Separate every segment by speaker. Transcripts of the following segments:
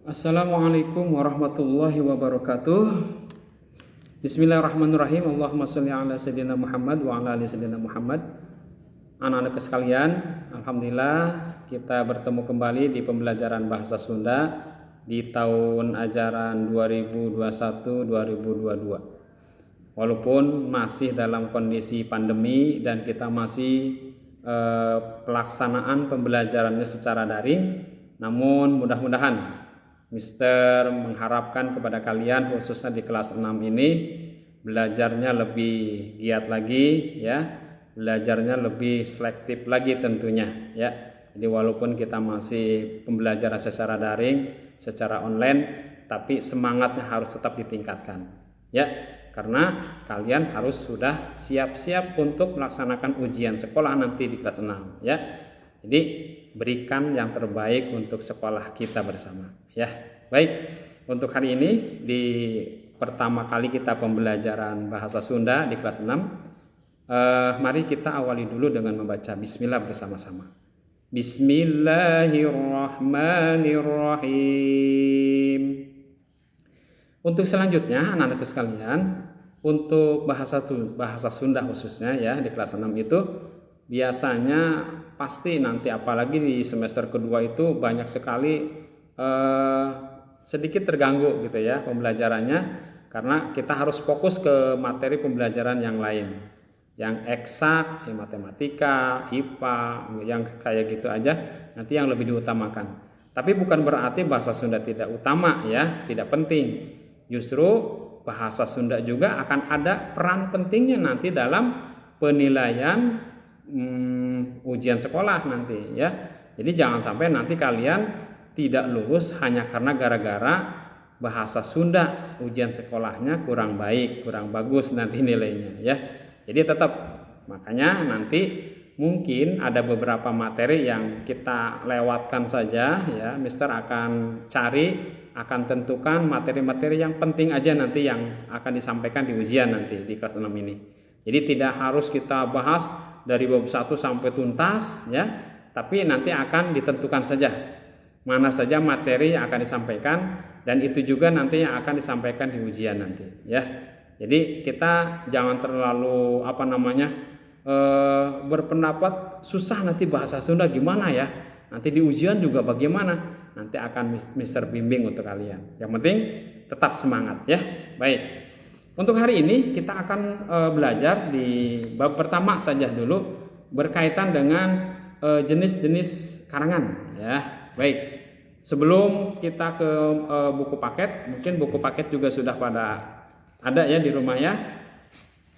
Speaker 1: Assalamualaikum warahmatullahi wabarakatuh. Bismillahirrahmanirrahim. Allahumma sholli ala sayyidina Muhammad wa ala ali sayyidina Muhammad. Anak-anak sekalian, alhamdulillah kita bertemu kembali di pembelajaran bahasa Sunda di tahun ajaran 2021-2022. Walaupun masih dalam kondisi pandemi dan kita masih pelaksanaan pembelajarannya secara daring, namun mudah-mudahan Mister mengharapkan kepada kalian khususnya di kelas 6 ini belajarnya lebih giat lagi ya, belajarnya lebih selektif lagi tentunya ya. Jadi walaupun kita masih pembelajaran secara daring, secara online, tapi semangatnya harus tetap ditingkatkan ya. Karena kalian harus sudah siap-siap untuk melaksanakan ujian sekolah nanti di kelas 6 ya. Jadi berikan yang terbaik untuk sekolah kita bersama ya. Baik, untuk hari ini di pertama kali kita pembelajaran bahasa Sunda di kelas 6, mari kita awali dulu dengan membaca bismillah bersama-sama. Bismillahirrahmanirrahim. Untuk selanjutnya anak-anak sekalian, untuk bahasa Sunda khususnya ya di kelas 6 itu biasanya pasti nanti apalagi di semester kedua itu banyak sekali sedikit terganggu gitu ya pembelajarannya, karena kita harus fokus ke materi pembelajaran yang lain, yang eksak, yang matematika, IPA, yang kayak gitu aja nanti yang lebih diutamakan. Tapi bukan berarti bahasa Sunda tidak utama ya, tidak penting. Justru bahasa Sunda juga akan ada peran pentingnya nanti dalam penilaian ujian sekolah nanti ya. Jadi jangan sampai nanti kalian tidak lulus hanya karena gara-gara bahasa Sunda ujian sekolahnya kurang baik, kurang bagus nanti nilainya ya. Jadi tetap, makanya nanti mungkin ada beberapa materi yang kita lewatkan saja ya. Mister akan akan tentukan materi-materi yang penting aja nanti yang akan disampaikan di ujian nanti di kelas 6 ini. Jadi tidak harus kita bahas dari bab 1 sampai tuntas ya, tapi nanti akan ditentukan saja mana saja materi yang akan disampaikan, dan itu juga nanti yang akan disampaikan di ujian nanti ya. Jadi kita jangan terlalu berpendapat susah nanti bahasa Sunda gimana ya, nanti di ujian juga bagaimana, nanti akan Mister bimbing untuk kalian. Yang penting tetap semangat ya. Baik, untuk hari ini kita akan belajar di bab pertama saja dulu, berkaitan dengan jenis-jenis karangan ya. Baik, sebelum kita ke buku paket, mungkin buku paket juga sudah pada ada ya di rumah ya.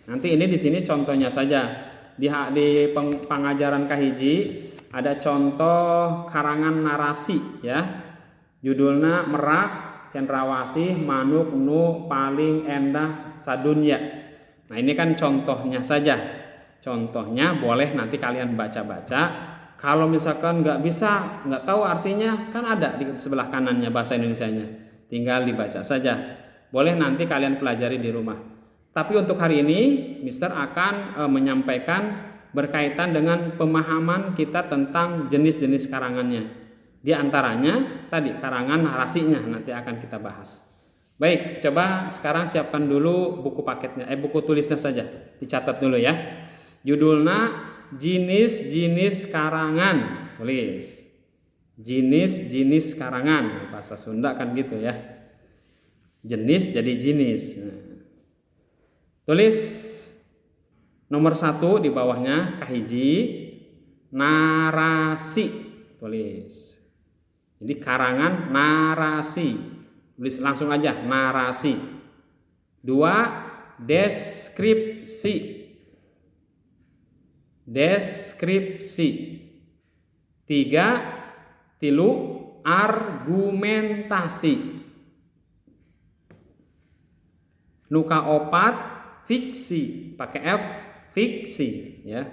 Speaker 1: Nanti ini di sini contohnya saja. Di pengajaran kahiji ada contoh karangan narasi ya. Judulnya Merak Cendrawasih Manuk Nu Paling Endah Sadunya. Nah ini kan contohnya saja. Contohnya boleh nanti kalian baca-baca. Kalau misalkan nggak tahu artinya, kan ada di sebelah kanannya bahasa Indonesianya. Tinggal dibaca saja. Boleh nanti kalian pelajari di rumah. Tapi untuk hari ini, Mister akan menyampaikan berkaitan dengan pemahaman kita tentang jenis-jenis karangannya. Di antaranya tadi karangan narasinya nanti akan kita bahas. Baik, coba sekarang siapkan dulu buku paketnya, buku tulisnya saja. Dicatat dulu ya. Judulnya jenis-jenis karangan. Tulis. Jenis-jenis karangan. Bahasa Sunda kan gitu ya. Jenis jadi jenis. Tulis nomor 1 di bawahnya kahiji narasi. Tulis. Jadi karangan narasi. Tulis langsung aja narasi. 2 deskripsi. Deskripsi. 3 argumentasi. Nuka opat fiksi, pakai F, fiksi ya.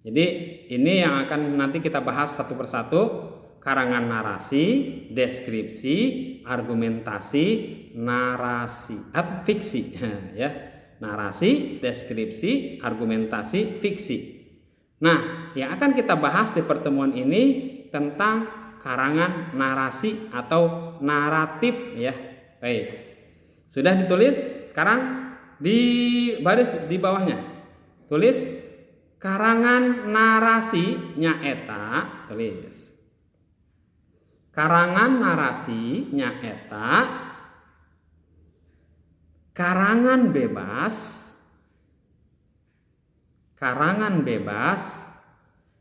Speaker 1: Jadi ini yang akan nanti kita bahas satu persatu. Karangan narasi, deskripsi, argumentasi, narasi atau fiksi ya. Narasi, deskripsi, argumentasi, fiksi. Nah, yang akan kita bahas di pertemuan ini tentang karangan narasi atau naratif ya. Baik. Sudah ditulis, sekarang di baris di bawahnya. Tulis karangan narasi nyaeta, tulis. Karangan narasi nyaeta karangan bebas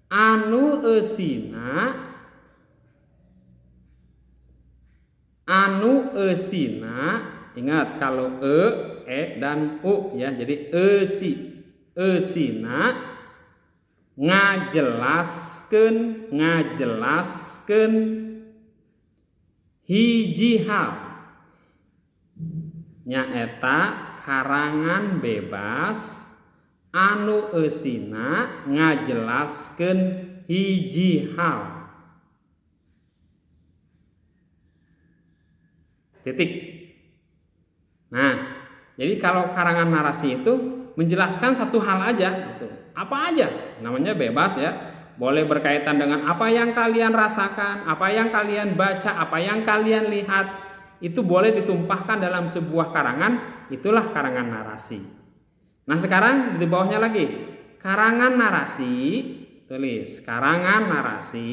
Speaker 1: anu eusina, ingat kalau e dan u ya, jadi eusina ngajelaskeun hiji hal. Nyaeta karangan bebas anu eusina ngajelaskeun hiji hal. Titik. Nah, jadi kalau karangan narasi itu menjelaskan satu hal aja gitu. Apa aja? Namanya bebas ya. Boleh berkaitan dengan apa yang kalian rasakan, apa yang kalian baca, apa yang kalian lihat, itu boleh ditumpahkan dalam sebuah karangan, itulah karangan narasi. Nah, sekarang di bawahnya lagi. Karangan narasi, tulis karangan narasi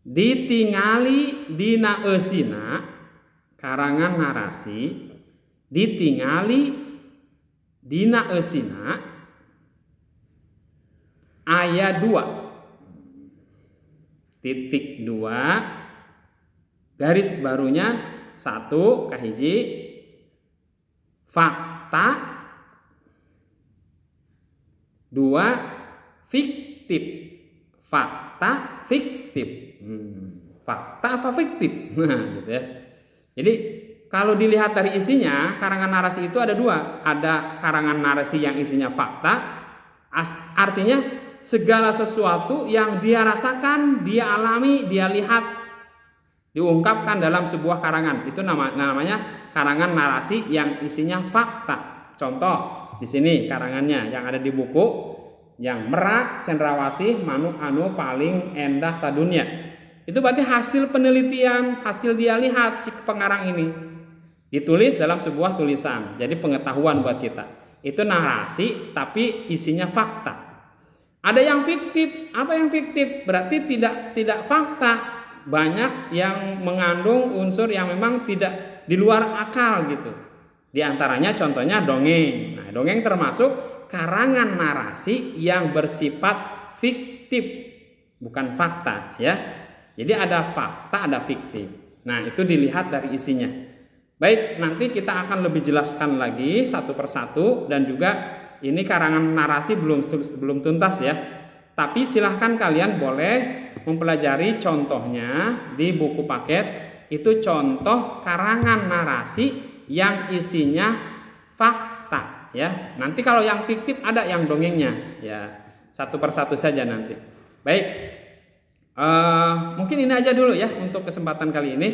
Speaker 1: ditingali dina eusina, karangan narasi ditingali dina eusina aya 2 titik 2 garis barunya 1 kahiji fakta 2 fiktif. Fakta fiktif. Fakta apa fiktif? Nah, gitu ya. Jadi kalau dilihat dari isinya, karangan narasi itu ada 2. Ada karangan narasi yang isinya fakta, artinya segala sesuatu yang dia rasakan, dia alami, dia lihat, diungkapkan dalam sebuah karangan. Itu namanya karangan narasi yang isinya fakta. Contoh di sini karangannya yang ada di buku, yang merak cendrawasih manuk anu paling endah sadunya. Itu berarti hasil penelitian, hasil dia lihat si pengarang ini. Ditulis dalam sebuah tulisan. Jadi pengetahuan buat kita. Itu narasi tapi isinya fakta. Ada yang fiktif. Apa yang fiktif? Berarti tidak fakta. Banyak yang mengandung unsur yang memang tidak di luar akal gitu. Di antaranya contohnya dongeng. Nah, dongeng termasuk karangan narasi yang bersifat fiktif, bukan fakta ya. Jadi ada fakta, ada fiktif. Nah, itu dilihat dari isinya. Baik, nanti kita akan lebih jelaskan lagi satu persatu, dan juga ini karangan narasi belum tuntas ya. Tapi silahkan kalian boleh mempelajari contohnya di buku paket. Itu contoh karangan narasi yang isinya fakta ya. Nanti kalau yang fiktif ada yang dongengnya ya. Satu persatu saja nanti. Baik. Mungkin ini aja dulu ya untuk kesempatan kali ini.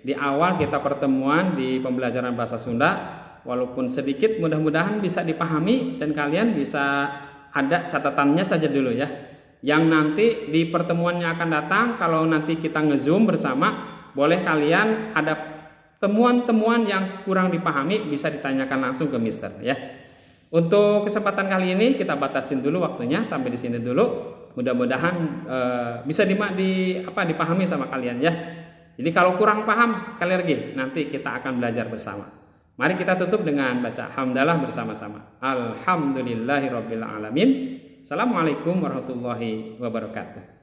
Speaker 1: Di awal kita pertemuan di pembelajaran bahasa Sunda, walaupun sedikit mudah-mudahan bisa dipahami dan kalian bisa ada catatannya saja dulu ya. Yang nanti di pertemuannya akan datang, kalau nanti kita nge-zoom bersama, boleh kalian ada temuan-temuan yang kurang dipahami bisa ditanyakan langsung ke Mister ya. Untuk kesempatan kali ini kita batasin dulu waktunya sampai di sini dulu. Mudah-mudahan bisa dipahami sama kalian ya. Jadi kalau kurang paham sekali lagi nanti kita akan belajar bersama. Mari kita tutup dengan baca hamdalah bersama-sama. Alhamdulillahirabbil alamin. Assalamualaikum warahmatullahi wabarakatuh.